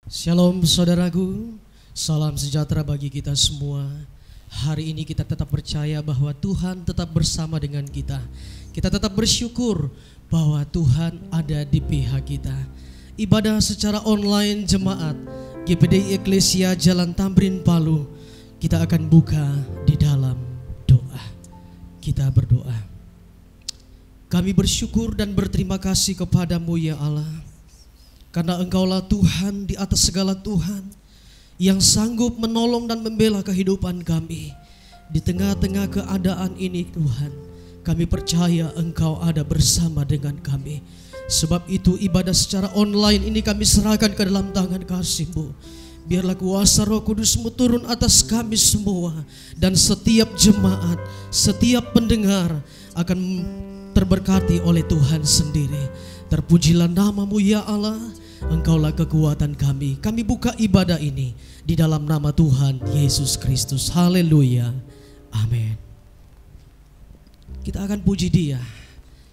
Shalom saudaraku, salam sejahtera bagi kita semua. Hari ini kita tetap percaya bahwa Tuhan tetap bersama dengan kita. Kita tetap bersyukur bahwa Tuhan ada di pihak kita. Ibadah secara online jemaat GPDI Eklesia Jalan Tamrin Palu, kita akan buka di dalam doa. Kita berdoa. Kami bersyukur dan berterima kasih kepadamu ya Allah, karena Engkaulah Tuhan di atas segala Tuhan, yang sanggup menolong dan membela kehidupan kami. Di tengah-tengah keadaan ini Tuhan, kami percaya Engkau ada bersama dengan kami. Sebab itu ibadah secara online ini kami serahkan ke dalam tangan kasih-Mu. Biarlah kuasa Roh Kudus-Mu turun atas kami semua, dan setiap jemaat, setiap pendengar akan terberkati oleh Tuhan sendiri. Terpujilah nama-Mu ya Allah, Engkaulah kekuatan kami. Kami buka ibadah ini di dalam nama Tuhan Yesus Kristus. Haleluya. Amin. Kita akan puji Dia.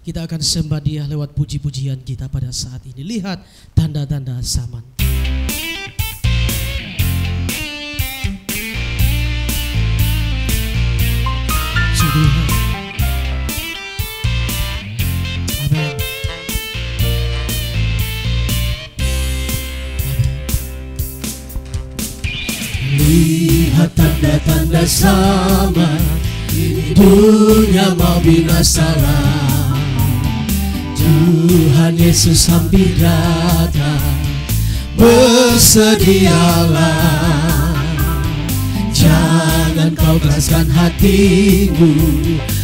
Kita akan sembah Dia lewat puji-pujian kita pada saat ini. Lihat tanda-tanda zaman. Tuhan. Amin. Lihat tanda-tanda zaman, dunia mau binasa. Tuhan Yesus hampir datang, bersedialah. Jangan kau keraskan hatimu,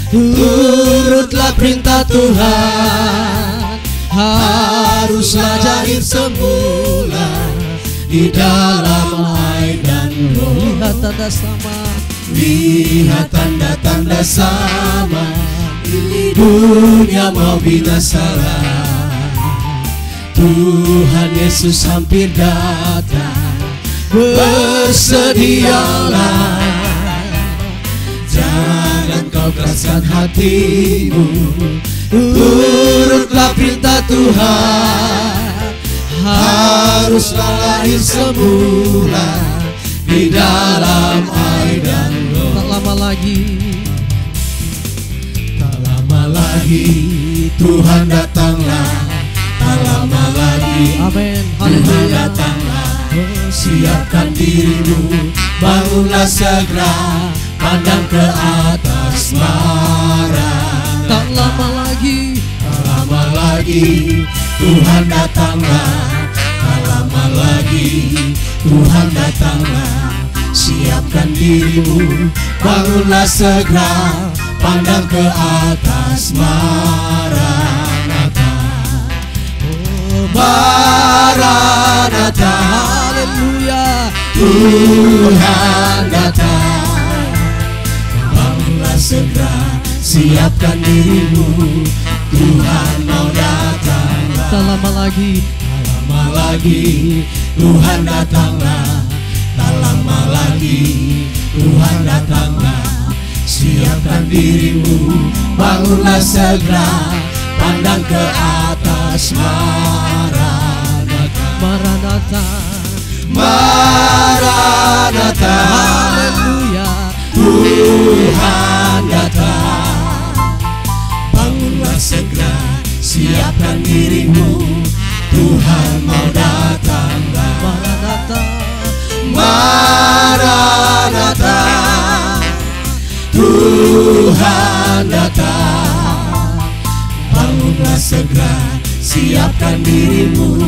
turutlah perintah Tuhan. Haruslah jahit semula di dalam air dan roh. Lihat tanda sama, lihat tanda-tanda sama, dunia mau binasa. Tuhan Yesus hampir datang, bersedialah. Jangan kau keraskan hatimu, turutlah perintah Tuhan. Haruslah lahir semula di dalam air dan roh. Tak lama lagi, tak lama lagi Tuhan datanglah. Tak lama lagi, amin, Tuhan datanglah. Siapkan dirimu, bangunlah segera, pandang ke atas marah. Tak lama lagi, tak lama lagi Tuhan datanglah. Tak lama lagi Tuhan datanglah. Siapkan dirimu, bangunlah segera, pandang ke atas Maranatha. Oh, Maranatha, haleluya, Tuhan datang. Bangunlah segera, siapkan dirimu, Tuhan mau datang. tak lama lagi, tak lama lagi Tuhan datanglah. Tak lama lagi Tuhan datanglah. Siapkan dirimu, bangunlah segera, pandang ke atas Maranatha. Maranatha, Maranatha, haleluya, Tuhan datang. Bangunlah segera, siapkan dirimu, Tuhan mau datang. Maranatha, Maranatha, Tuhan datang. Bangunlah segera, siapkan dirimu,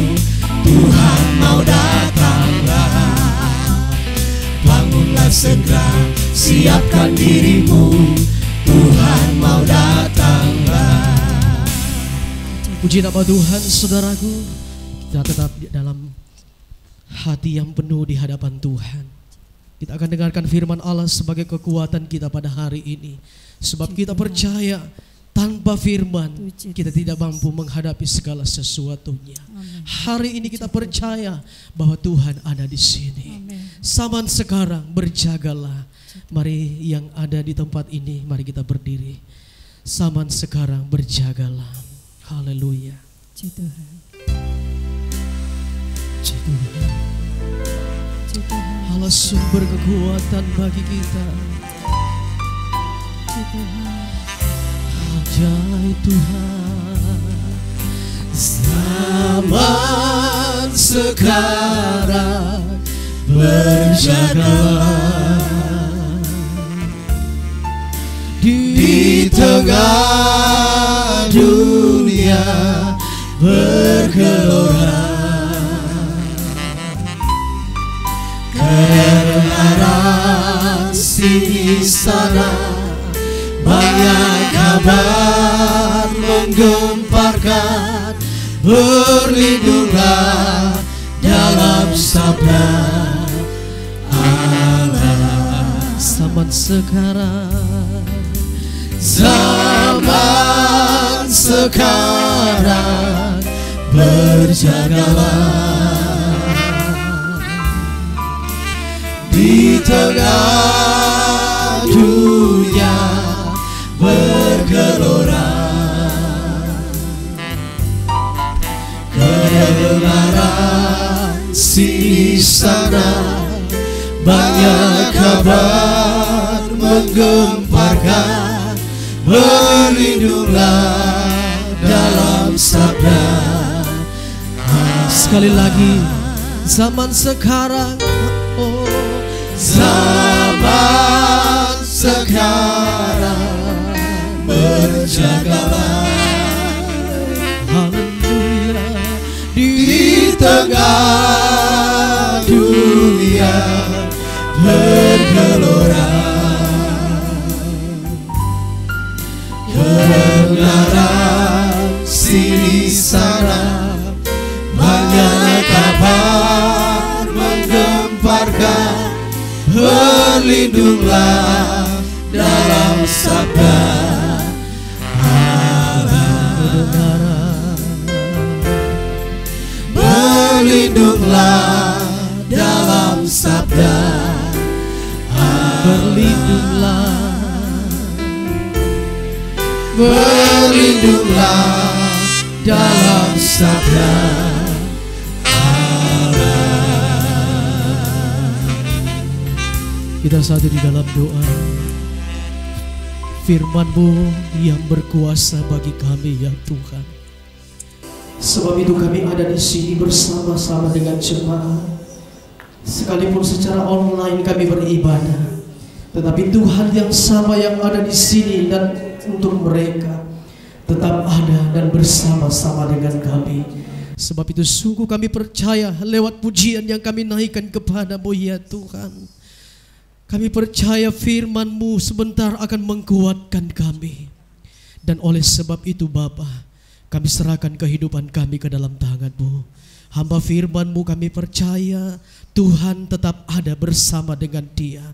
Tuhan mau datanglah. Bangunlah segera, siapkan dirimu, Tuhan mau datanglah. puji nama Tuhan saudaraku. Kita tetap dalam hati yang penuh di hadapan Tuhan. Kita akan dengarkan firman Allah sebagai kekuatan kita pada hari ini. Sebab kita percaya tanpa firman kita tidak mampu menghadapi segala sesuatunya. Hari ini kita percaya bahwa Tuhan ada di sini. Zaman sekarang berjagalah. Mari yang ada di tempat ini, mari kita berdiri. Zaman sekarang berjagalah. Haleluya. Puji Tuhan. Puji Tuhan. Puji Tuhan. Allah sumber kekuatan bagi kita. Puji Tuhan. Ajaib Tuhan. Zaman sekarang berjagalah di tengah dunia bergelora, kedengaran sini sana banyak kabar menggemparkan. Berlindunglah dalam sabda Allah. Zaman sekarang, zaman sekarang berjagalah di tengah dunia bergelora, kedengaran sini sana banyak kabar menggemparkan. Berlindunglah dalam sabda. sekali lagi, zaman sekarang, oh, Zaman sekarang berjagalah haleluya, di tengah dunia bergelora, kedengaran sini sana banyak kabar menggemparkan. Berlindunglah dalam sabda Allah. Berlindunglah dalam sabda berlindunglah, berlindunglah dalam sabda kita satu di dalam doa. Firman-Mu yang berkuasa bagi kami ya Tuhan. Sebab itu kami ada di sini bersama-sama dengan jemaat. Sekalipun secara online kami beribadah, tetapi Tuhan yang sama yang ada di sini dan untuk mereka tetap ada dan bersama-sama dengan kami. Sebab itu sungguh kami percaya lewat pujian yang kami naikkan kepada-Mu ya Tuhan. Kami percaya firman-Mu sebentar akan menguatkan kami. Dan oleh sebab itu Bapa, kami serahkan kehidupan kami ke dalam tangan-Mu. Hamba firman-Mu kami percaya Tuhan tetap ada bersama dengan dia.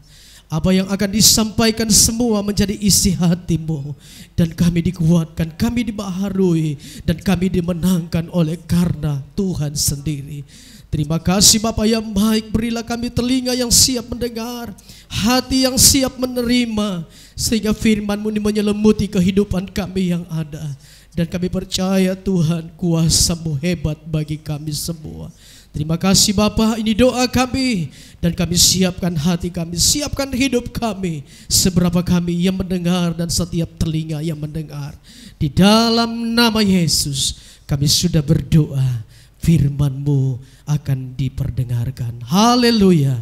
Apa yang akan disampaikan semua menjadi isi hati-Mu. Dan kami dikuatkan, kami dibaharui, dan kami dimenangkan oleh karena Tuhan sendiri. Terima kasih Bapa yang baik, berilah kami telinga yang siap mendengar, hati yang siap menerima, sehingga firman-Mu ini menyelimuti kehidupan kami yang ada. Dan kami percaya Tuhan, kuasa-Mu hebat bagi kami semua. Terima kasih Bapa, ini doa kami, dan kami siapkan hati kami, siapkan hidup kami, seberapa kami yang mendengar dan setiap telinga yang mendengar. Di dalam nama Yesus kami sudah berdoa, firman-Mu akan diperdengarkan. Haleluya.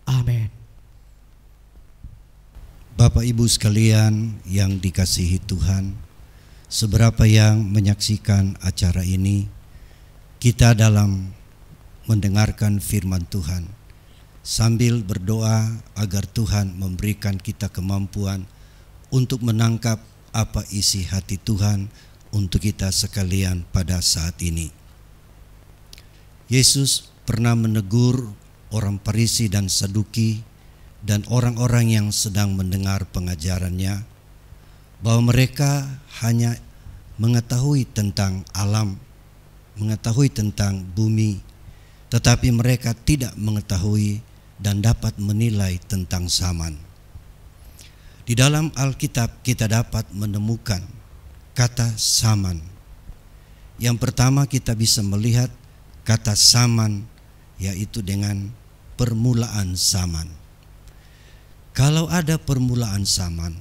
Amin. Bapak Ibu sekalian yang dikasihi Tuhan, seberapa yang menyaksikan acara ini, kita dalam mendengarkan firman Tuhan sambil berdoa agar Tuhan memberikan kita kemampuan untuk menangkap apa isi hati Tuhan untuk kita sekalian pada saat ini. Yesus pernah menegur orang Farisi dan Saduki dan orang-orang yang sedang mendengar pengajarannya bahwa mereka hanya mengetahui tentang alam, mengetahui tentang bumi, tetapi mereka tidak mengetahui dan dapat menilai tentang zaman. Di dalam Alkitab kita dapat menemukan kata zaman Yang pertama kita bisa melihat kata zaman, yaitu dengan permulaan zaman. Kalau ada permulaan zaman,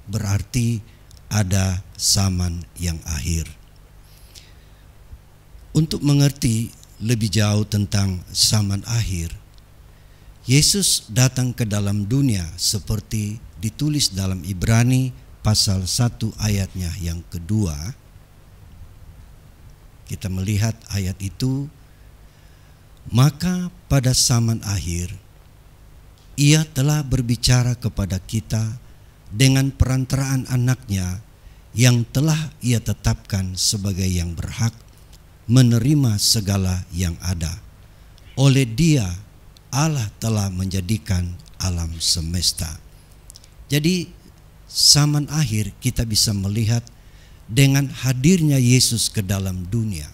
berarti ada zaman yang akhir. Untuk mengerti lebih jauh tentang zaman akhir, Yesus datang ke dalam dunia seperti ditulis dalam Ibrani pasal 1 ayatnya yang kedua. Kita melihat ayat itu, maka pada zaman akhir Ia telah berbicara kepada kita dengan perantaraan anaknya yang telah Ia tetapkan sebagai yang berhak menerima segala yang ada. Oleh Dia Allah telah menjadikan alam semesta. Jadi zaman akhir kita bisa melihat dengan hadirnya Yesus ke dalam dunia,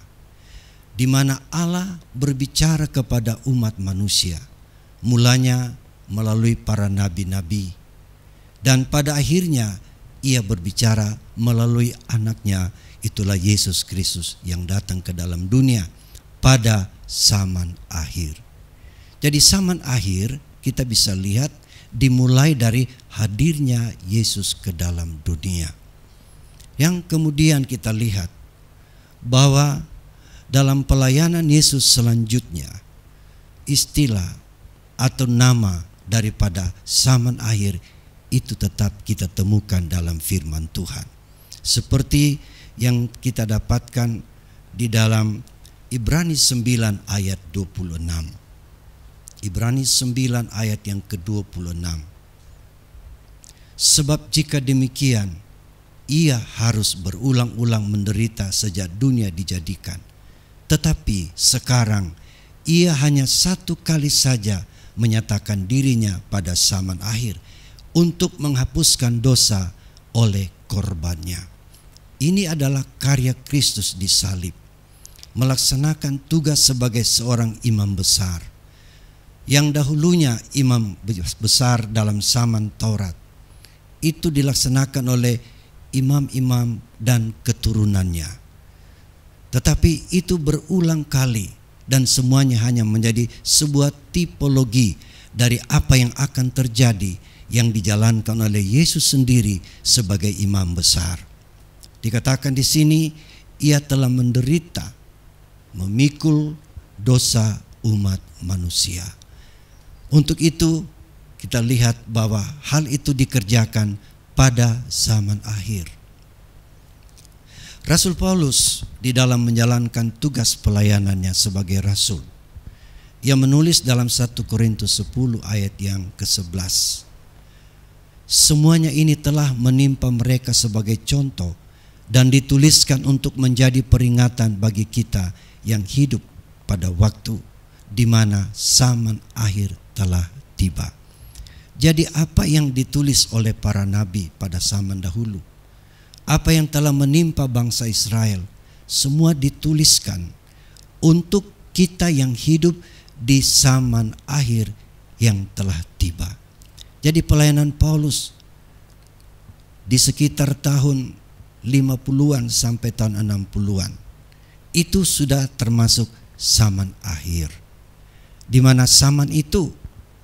di mana Allah berbicara kepada umat manusia, mulanya melalui para nabi-nabi, dan pada akhirnya Ia berbicara melalui anaknya, itulah Yesus Kristus yang datang ke dalam dunia pada zaman akhir. Jadi zaman akhir kita bisa lihat dimulai dari hadirnya Yesus ke dalam dunia. Yang kemudian kita lihat bahwa dalam pelayanan Yesus selanjutnya, istilah atau nama daripada zaman akhir itu tetap kita temukan dalam firman Tuhan. Seperti yang kita dapatkan di dalam Ibrani 9 ayat 26. Ibrani 9 ayat yang ke-26. Sebab jika demikian, Ia harus berulang-ulang menderita sejak dunia dijadikan. Tetapi sekarang Ia hanya satu kali saja menyatakan dirinya pada zaman akhir untuk menghapuskan dosa oleh korbannya. Ini adalah karya Kristus di salib, melaksanakan tugas sebagai seorang imam besar. Yang dahulunya imam besar dalam zaman Taurat, itu dilaksanakan oleh imam-imam dan keturunannya. Tetapi itu berulang kali dan semuanya hanya menjadi sebuah tipologi dari apa yang akan terjadi yang dijalankan oleh Yesus sendiri sebagai imam besar. Dikatakan di sini, Ia telah menderita, memikul dosa umat manusia. Untuk itu kita lihat bahwa hal itu dikerjakan pada zaman akhir. Rasul Paulus di dalam menjalankan tugas pelayanannya sebagai rasul, ia menulis dalam 1 Korintus 10 ayat yang ke-11. Semuanya ini telah menimpa mereka sebagai contoh dan dituliskan untuk menjadi peringatan bagi kita yang hidup pada waktu di mana zaman akhir telah tiba. Jadi apa yang ditulis oleh para nabi pada zaman dahulu, apa yang telah menimpa bangsa Israel, semua dituliskan untuk kita yang hidup di zaman akhir yang telah tiba. Jadi pelayanan Paulus di sekitar tahun 50-an sampai tahun 60-an itu sudah termasuk zaman akhir, di mana zaman itu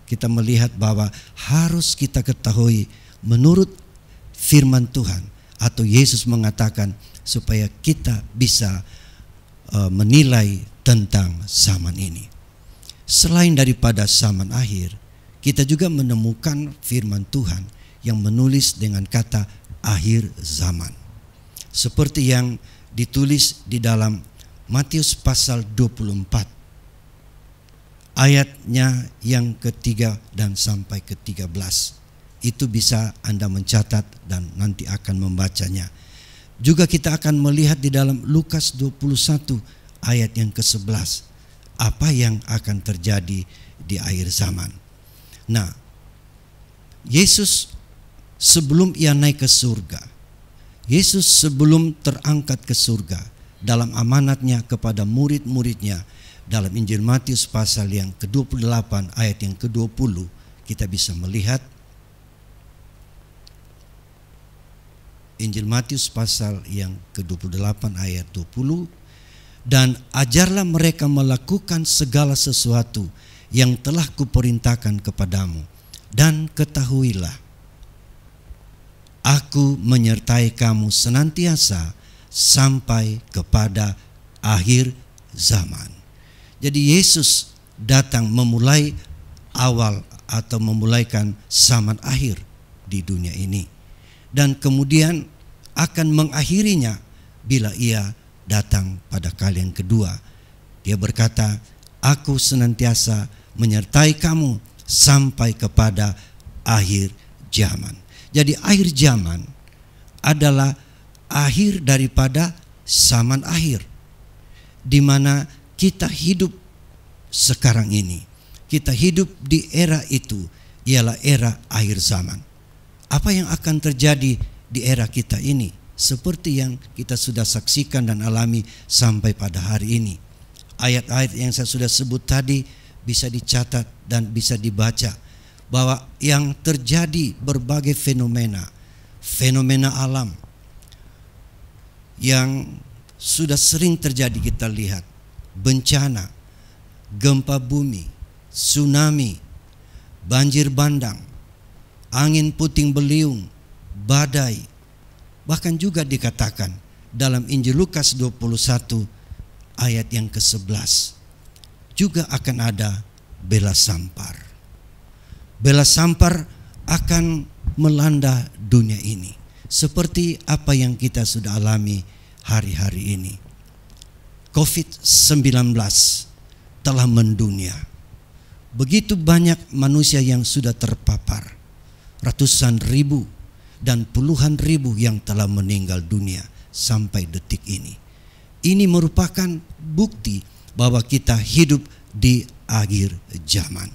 kita melihat bahwa harus kita ketahui menurut firman Tuhan, atau Yesus mengatakan supaya kita bisa menilai tentang zaman ini. Selain daripada zaman akhir, kita juga menemukan firman Tuhan yang menulis dengan kata akhir zaman, seperti yang ditulis di dalam Matius pasal 24 ayatnya yang ketiga dan sampai ke-13. Itu bisa Anda mencatat dan nanti akan membacanya. Juga kita akan melihat di dalam Lukas 21 ayat yang ke-11 apa yang akan terjadi di akhir zaman. Nah, Yesus sebelum Ia naik ke surga, Yesus sebelum terangkat ke surga, dalam amanatnya kepada murid-muridnya, dalam Injil Matius pasal yang ke-28 ayat yang ke-20, kita bisa melihat Injil Matius pasal yang ke-28 ayat 20, dan ajarlah mereka melakukan segala sesuatu yang telah kuperintahkan kepadamu. Dan ketahuilah, aku menyertai kamu senantiasa sampai kepada akhir zaman. Jadi Yesus datang memulai awal atau memulaikan zaman akhir di dunia ini, dan kemudian akan mengakhirinya bila ia datang pada kali yang kedua. Dia berkata, aku senantiasa menyertai kamu sampai kepada akhir zaman. Jadi akhir zaman adalah akhir daripada zaman akhir, di mana kita hidup sekarang ini. Kita hidup di era itu, ialah era akhir zaman. Apa yang akan terjadi di era kita ini? Seperti yang kita sudah saksikan dan alami sampai pada hari ini. Ayat-ayat yang saya sudah sebut tadi bisa dicatat dan bisa dibaca, bahwa yang terjadi berbagai fenomena alam yang sudah sering terjadi kita lihat. Bencana, gempa bumi, tsunami, banjir bandang, angin puting beliung, badai. Bahkan juga dikatakan dalam Injil Lukas 21 ayat yang ke-11, juga akan ada bela sampar. Bela sampar akan melanda dunia ini, seperti apa yang kita sudah alami hari-hari ini. COVID-19 telah mendunia. Begitu banyak manusia yang sudah terpapar, ratusan ribu dan puluhan ribu yang telah meninggal dunia sampai detik ini. Ini merupakan bukti bahwa kita hidup di akhir zaman.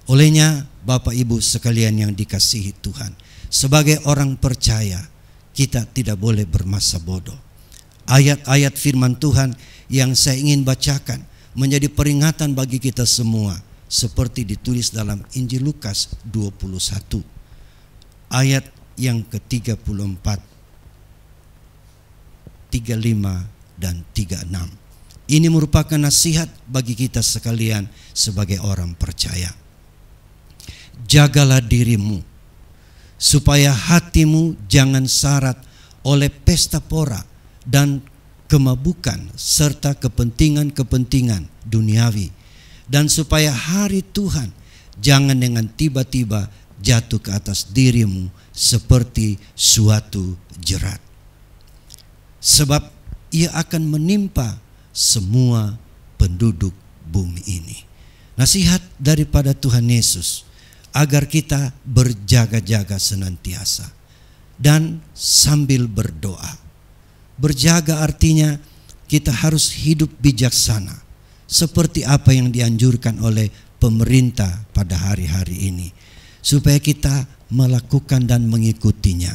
Olehnya Bapak Ibu sekalian yang dikasihi Tuhan, sebagai orang percaya kita tidak boleh bermasa bodoh. Ayat-ayat firman Tuhan yang saya ingin bacakan menjadi peringatan bagi kita semua, seperti ditulis dalam Injil Lukas 21 ayat yang ke-34, 35 dan 36. Ini merupakan nasihat bagi kita sekalian sebagai orang percaya. Jagalah dirimu supaya hatimu jangan syarat oleh pesta pora dan kemabukan serta kepentingan-kepentingan duniawi, dan supaya hari Tuhan jangan dengan tiba-tiba jatuh ke atas dirimu seperti suatu jerat. Sebab ia akan menimpa semua penduduk bumi ini. Nasihat daripada Tuhan Yesus agar kita berjaga-jaga senantiasa dan sambil berdoa. Berjaga artinya kita harus hidup bijaksana, seperti apa yang dianjurkan oleh pemerintah pada hari-hari ini, supaya kita melakukan dan mengikutinya,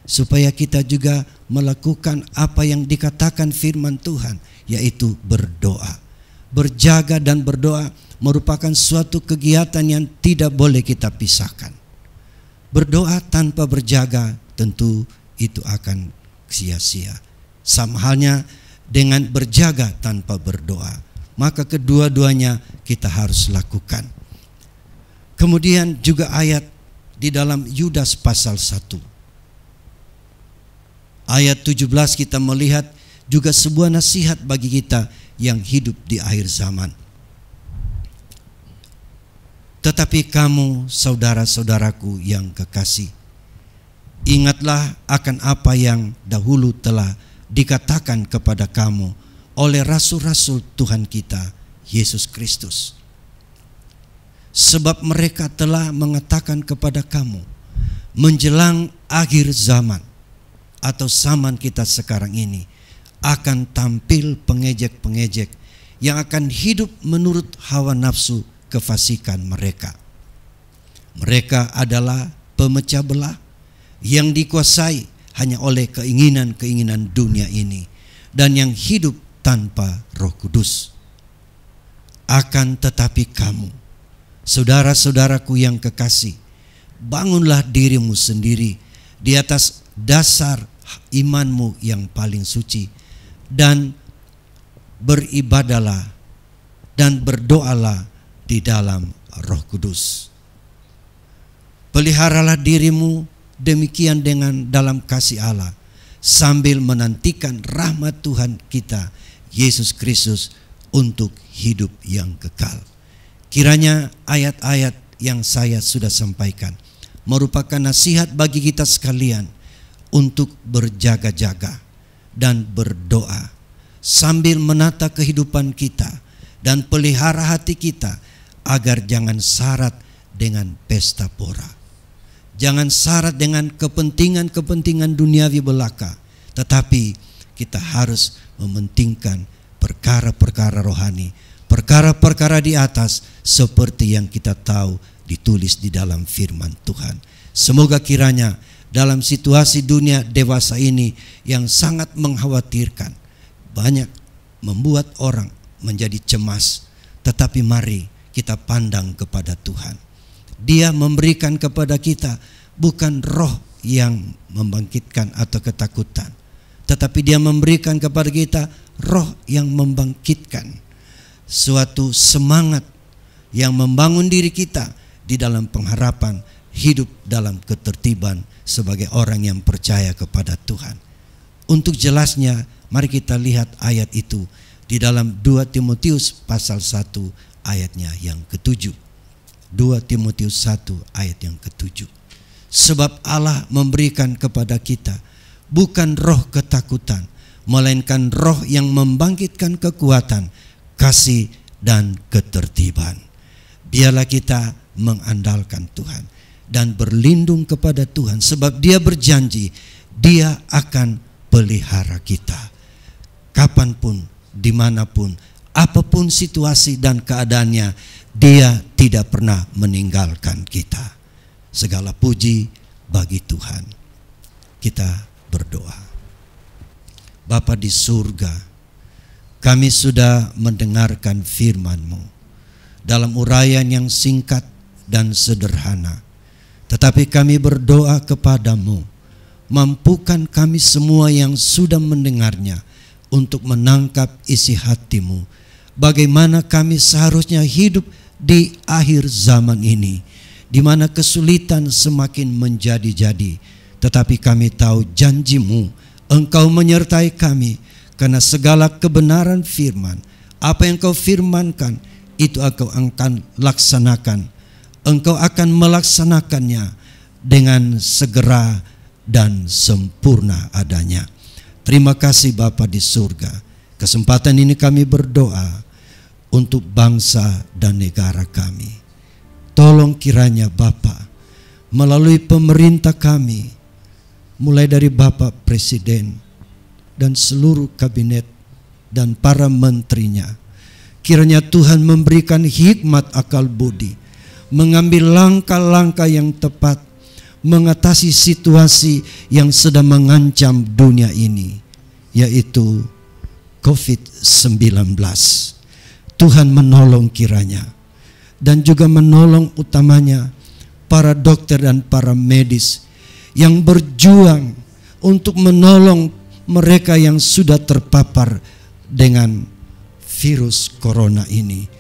supaya kita juga melakukan apa yang dikatakan firman Tuhan, yaitu berdoa. Berjaga dan berdoa merupakan suatu kegiatan yang tidak boleh kita pisahkan. Berdoa tanpa berjaga tentu itu akan sia-sia. Sama halnya dengan berjaga tanpa berdoa, maka kedua-duanya kita harus lakukan. Kemudian juga ayat di dalam Yudas pasal 1 ayat 17 kita melihat juga sebuah nasihat bagi kita yang hidup di akhir zaman. Tetapi kamu saudara-saudaraku yang kekasih, ingatlah akan apa yang dahulu telah dikatakan kepada kamu oleh rasul-rasul Tuhan kita Yesus Kristus. Sebab mereka telah mengatakan kepada kamu, menjelang akhir zaman atau zaman kita sekarang ini akan tampil pengejek-pengejek yang akan hidup menurut hawa nafsu kefasikan mereka. Mereka adalah pemecah belah yang dikuasai hanya oleh keinginan-keinginan dunia ini dan yang hidup tanpa Roh Kudus. Akan tetapi kamu, saudara-saudaraku yang kekasih, bangunlah dirimu sendiri di atas dasar imanmu yang paling suci, dan beribadalah dan berdoalah di dalam Roh Kudus. Peliharalah dirimu demikian dengan dalam kasih Allah, sambil menantikan rahmat Tuhan kita Yesus Kristus untuk hidup yang kekal. Kiranya ayat-ayat yang saya sudah sampaikan merupakan nasihat bagi kita sekalian untuk berjaga-jaga dan berdoa sambil menata kehidupan kita dan pelihara hati kita agar jangan syarat dengan pesta pora, jangan syarat dengan kepentingan-kepentingan duniawi belaka, tetapi kita harus mementingkan perkara-perkara rohani, perkara-perkara di atas seperti yang kita tahu ditulis di dalam firman Tuhan. Semoga kiranya dalam situasi dunia dewasa ini yang sangat mengkhawatirkan, banyak membuat orang menjadi cemas, tetapi mari kita pandang kepada Tuhan. Dia memberikan kepada kita bukan roh yang membangkitkan atau ketakutan, tetapi Dia memberikan kepada kita roh yang membangkitkan suatu semangat yang membangun diri kita di dalam pengharapan hidup dalam ketertiban sebagai orang yang percaya kepada Tuhan. Untuk jelasnya, mari kita lihat ayat itu di dalam 2 Timotius pasal 1 ayatnya yang ke-7. 2 Timotius 1 ayat yang ke-7. Sebab Allah memberikan kepada kita bukan roh ketakutan, melainkan roh yang membangkitkan kekuatan, kasih dan ketertiban. Biarlah kita mengandalkan Tuhan dan berlindung kepada Tuhan, sebab Dia berjanji Dia akan pelihara kita kapanpun, dimanapun, apapun situasi dan keadaannya. Dia tidak pernah meninggalkan kita. Segala puji bagi Tuhan. Kita berdoa. Bapa di surga, kami sudah mendengarkan firman-Mu dalam uraian yang singkat dan sederhana. Tetapi kami berdoa kepadamu, mampukan kami semua yang sudah mendengarnya untuk menangkap isi hatimu, bagaimana kami seharusnya hidup di akhir zaman ini, di mana kesulitan semakin menjadi-jadi. Tetapi kami tahu janji-Mu, Engkau menyertai kami, karena segala kebenaran firman, apa yang Engkau firmankan, itu Engkau akan laksanakan. Engkau akan melaksanakannya dengan segera dan sempurna adanya. Terima kasih Bapa di surga. Kesempatan ini kami berdoa untuk bangsa dan negara kami. Tolong kiranya Bapa, melalui pemerintah kami, mulai dari Bapak Presiden dan seluruh kabinet dan para menterinya, kiranya Tuhan memberikan hikmat akal budi, mengambil langkah-langkah yang tepat, mengatasi situasi yang sedang mengancam dunia ini, yaitu COVID-19. Tuhan menolong kiranya, dan juga menolong utamanya para dokter dan para medis yang berjuang untuk menolong mereka yang sudah terpapar dengan virus corona ini.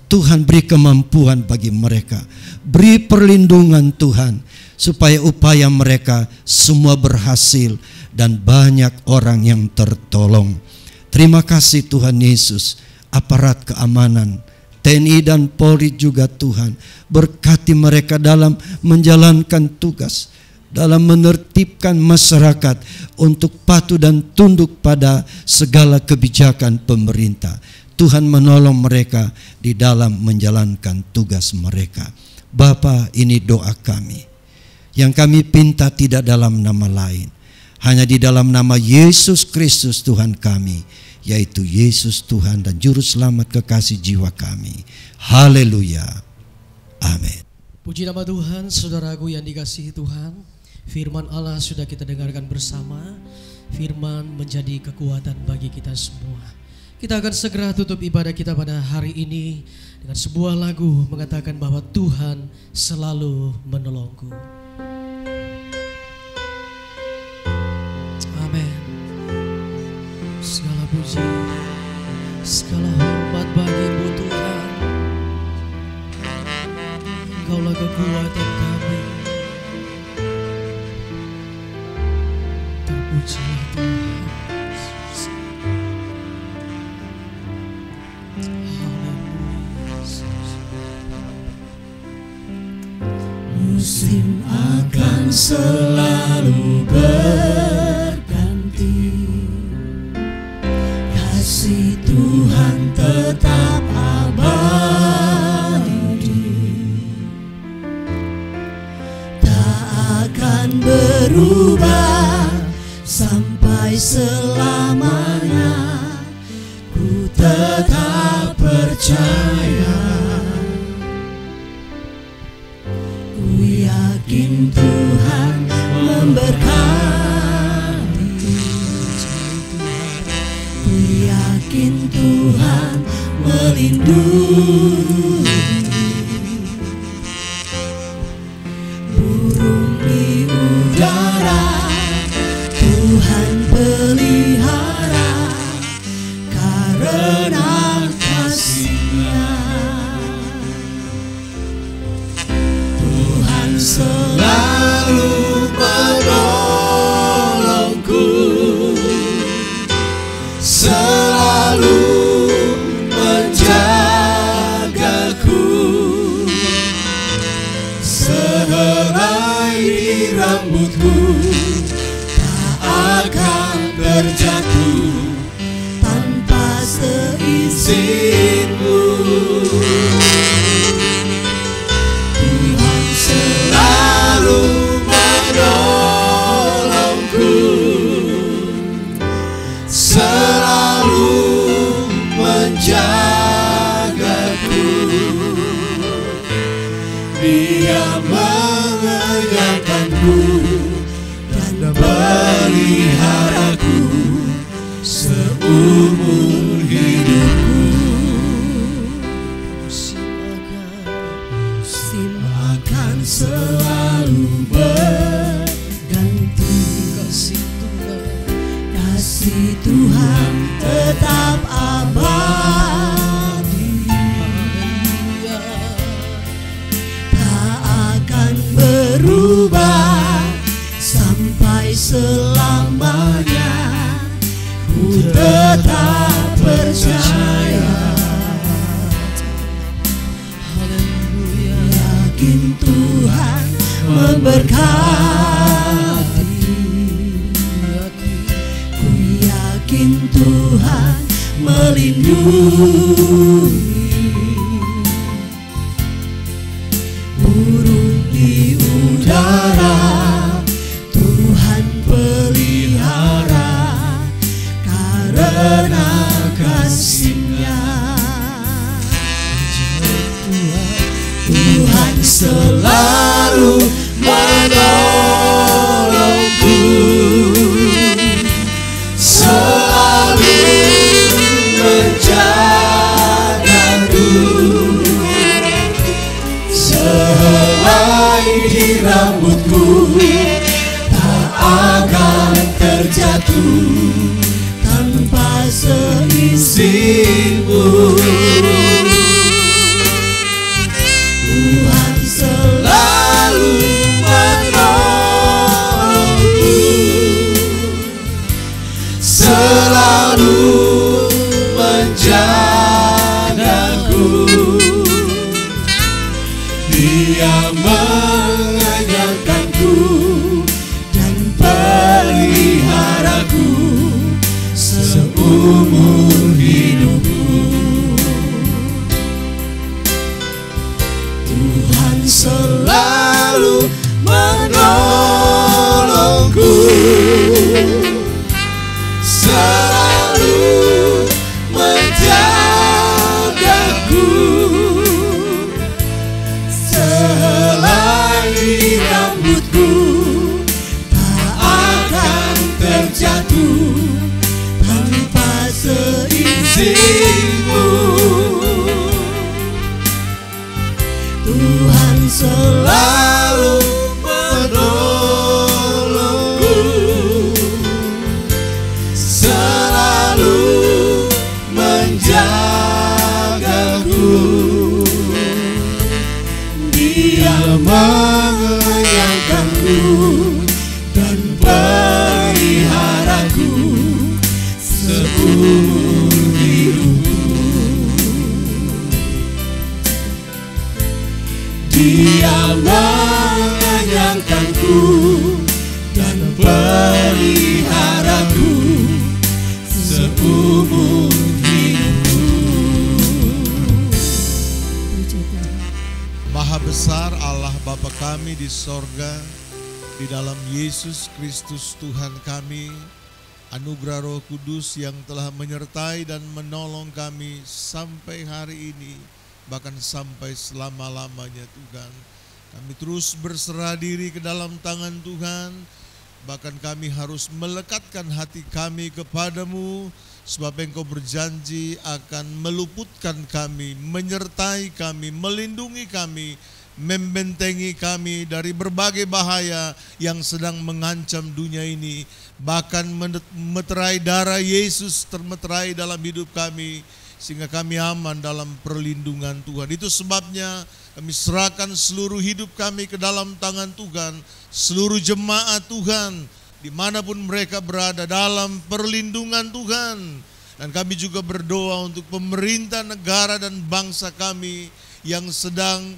Tuhan beri kemampuan bagi mereka, beri perlindungan Tuhan, supaya upaya mereka semua berhasil dan banyak orang yang tertolong. Terima kasih Tuhan Yesus. Aparat keamanan, TNI dan Polri juga Tuhan, berkati mereka dalam menjalankan tugas, dalam menertibkan masyarakat untuk patuh dan tunduk pada segala kebijakan pemerintah. Tuhan menolong mereka di dalam menjalankan tugas mereka. Bapa, ini doa kami. Yang kami pinta tidak dalam nama lain, hanya di dalam nama Yesus Kristus Tuhan kami, yaitu Yesus Tuhan dan Juru Selamat kekasih jiwa kami. Haleluya. Amin. Puji nama Tuhan, saudaraku yang dikasihi Tuhan. Firman Allah sudah kita dengarkan bersama. Firman menjadi kekuatan bagi kita semua. Kita akan segera tutup ibadah kita pada hari ini dengan sebuah lagu mengatakan bahwa Tuhan selalu menolongku. Amin. Segala puji, Segala hormat bagimu Tuhan. Engkaulah kekuatan kami. Terpujilah Tuhan. Musim akan selalu berganti, kasih Tuhan tetap abadi, tak akan berubah sampai selamanya. Ku tetap percaya, yakin Tuhan memberkati, ku yakin Tuhan melindungi. Burung di udara Tuhan pelihara karena kasih-Nya. Selalu menolongku, selalu menjagaku, sehelai rambutku tak akan terjatuh tanpa seizin-Mu. Dia mengenyangkanku dan peliharaku seumur hidupku. Musim akan selalu berganti, kasih Tuhan tetap abadi, berubah sampai selamanya. Ku tetap percaya, yakin Tuhan memberkati, ku yakin Tuhan melindungi. Burung di udara Tuhan pelihara karena kasih-Nya. Tuhan selalu menolongku, selalu menjagaku, sehelai rambutku tak akan terjatuh tanpa seizin-Mu. Tuhan selalu menolongku, selalu menjagaku, Dia mengenyangkanku dan peliharaku seumur hidupku. Tuhan selalu menolongku, selalu menjagaku, sehelai rambutku tak akan terjatuh tanpa seizin saudaraku dan peliharaku seumur hidupku. Dia mengenyangkanku dan peliharaku seumur hidupku. Maha besar Allah Bapa kami di sorga, di dalam Yesus Kristus Tuhan kami, anugerah Roh Kudus yang telah menyertai dan menolong kami sampai hari ini, bahkan sampai selama-lamanya Tuhan. Kami terus berserah diri ke dalam tangan Tuhan, bahkan kami harus melekatkan hati kami kepadamu, sebab Engkau berjanji akan meluputkan kami, menyertai kami, melindungi kami, membentengi kami dari berbagai bahaya yang sedang mengancam dunia ini. Bahkan meterai darah Yesus termeterai dalam hidup kami, sehingga kami aman dalam perlindungan Tuhan. Itu sebabnya kami serahkan seluruh hidup kami ke dalam tangan Tuhan, seluruh jemaat Tuhan, dimanapun mereka berada dalam perlindungan Tuhan. Dan kami juga berdoa untuk pemerintah negara dan bangsa kami yang sedang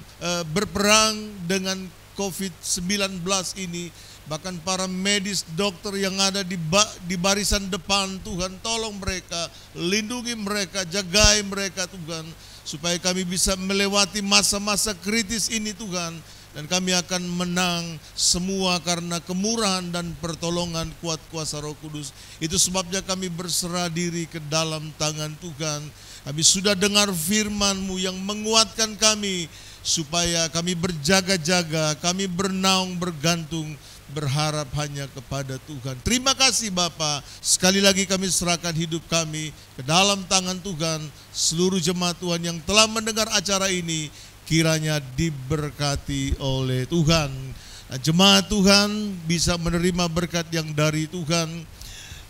berperang dengan COVID-19 ini. Bahkan para medis, dokter yang ada di barisan depan, Tuhan tolong mereka, lindungi mereka, jagai mereka Tuhan, supaya kami bisa melewati masa-masa kritis ini Tuhan. Dan kami akan menang semua karena kemurahan dan pertolongan kuat kuasa Roh Kudus. Itu sebabnya kami berserah diri ke dalam tangan Tuhan. Kami sudah dengar firman-Mu yang menguatkan kami, supaya kami berjaga-jaga, kami bernaung, bergantung, berharap hanya kepada Tuhan. Terima kasih Bapa. Sekali lagi kami serahkan hidup kami ke dalam tangan Tuhan. Seluruh jemaat Tuhan yang telah mendengar acara ini, kiranya diberkati oleh Tuhan. Nah, jemaat Tuhan bisa menerima berkat yang dari Tuhan.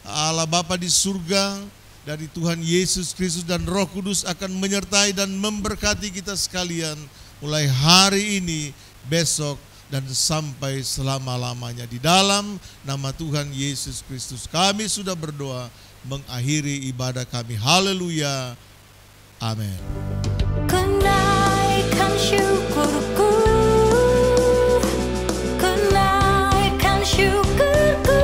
Allah Bapa di surga, dari Tuhan Yesus Kristus dan Roh Kudus akan menyertai dan memberkati kita sekalian mulai hari ini, besok, dan sampai selama-lamanya. Di dalam nama Tuhan Yesus Kristus kami sudah berdoa, mengakhiri ibadah kami. Haleluya. Amin. Kenaikan syukurku, kenaikan syukurku.